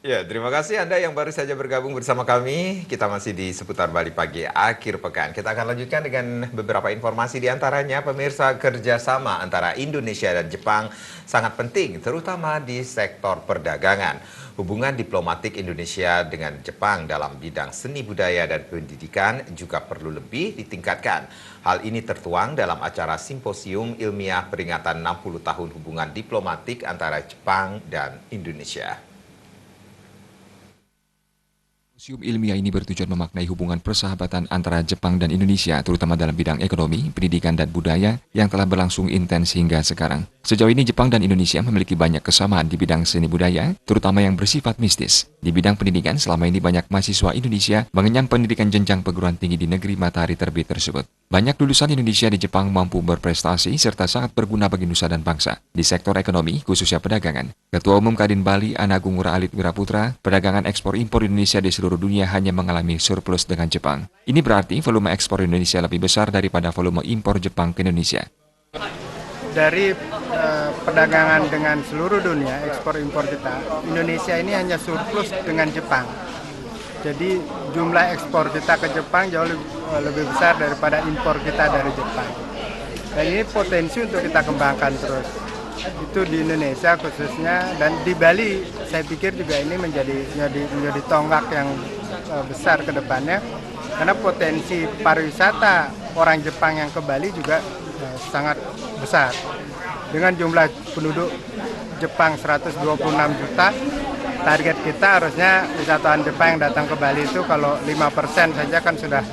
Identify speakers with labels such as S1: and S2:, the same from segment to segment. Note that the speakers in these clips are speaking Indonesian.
S1: Ya, terima kasih Anda yang baru saja bergabung bersama kami. Kita masih di seputar Bali Pagi akhir pekan. Kita akan lanjutkan dengan beberapa informasi di antaranya pemirsa kerjasama antara Indonesia dan Jepang sangat penting, terutama di sektor perdagangan. Hubungan diplomatik Indonesia dengan Jepang dalam bidang seni budaya dan pendidikan juga perlu lebih ditingkatkan. Hal ini tertuang dalam acara Simposium Ilmiah Peringatan 60 Tahun Hubungan Diplomatik antara Jepang dan Indonesia.
S2: Museum ilmiah ini bertujuan memaknai hubungan persahabatan antara Jepang dan Indonesia, terutama dalam bidang ekonomi, pendidikan, dan budaya yang telah berlangsung intens hingga sekarang. Sejauh ini Jepang dan Indonesia memiliki banyak kesamaan di bidang seni budaya, terutama yang bersifat mistis. Di bidang pendidikan, selama ini banyak mahasiswa Indonesia mengenyam pendidikan jenjang perguruan tinggi di negeri matahari terbit tersebut. Banyak lulusan Indonesia di Jepang mampu berprestasi serta sangat berguna bagi nusa dan bangsa. Di sektor ekonomi, khususnya perdagangan, Ketua Umum Kadin Bali, Anagung Ngurah Alit Wiraputra, perdagangan ekspor-impor Indonesia di seluruh dunia hanya mengalami surplus dengan Jepang. Ini berarti volume ekspor Indonesia lebih besar daripada volume impor Jepang ke Indonesia.
S3: Dari perdagangan dengan seluruh dunia, ekspor-impor kita, Indonesia ini hanya surplus dengan Jepang. Jadi jumlah ekspor kita ke Jepang jauh lebih besar daripada impor kita dari Jepang. Dan ini potensi untuk kita kembangkan terus. Itu di Indonesia khususnya, dan di Bali saya pikir juga ini menjadi tonggak yang besar ke depannya. Karena potensi pariwisata orang Jepang yang ke Bali juga sangat besar. Dengan jumlah penduduk Jepang 126 juta, target kita harusnya wisatawan Jepang yang datang ke Bali itu kalau 5% saja kan sudah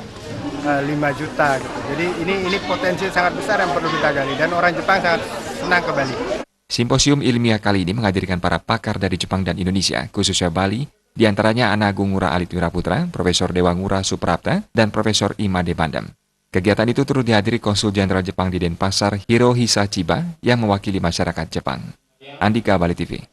S3: 5 juta gitu. Jadi ini potensi sangat besar yang perlu kita gali, dan orang Jepang sangat senang ke Bali.
S2: Simposium ilmiah kali ini menghadirkan para pakar dari Jepang dan Indonesia, khususnya Bali, di antaranya Anagung Ngurah Alit Wiraputra, Profesor Dewa Ngurah Suprapta, dan Profesor Imade Bandam. Kegiatan itu turut dihadiri Konsul Jenderal Jepang di Denpasar, Hirohisa Chiba, yang mewakili masyarakat Jepang. Andika, Bali TV.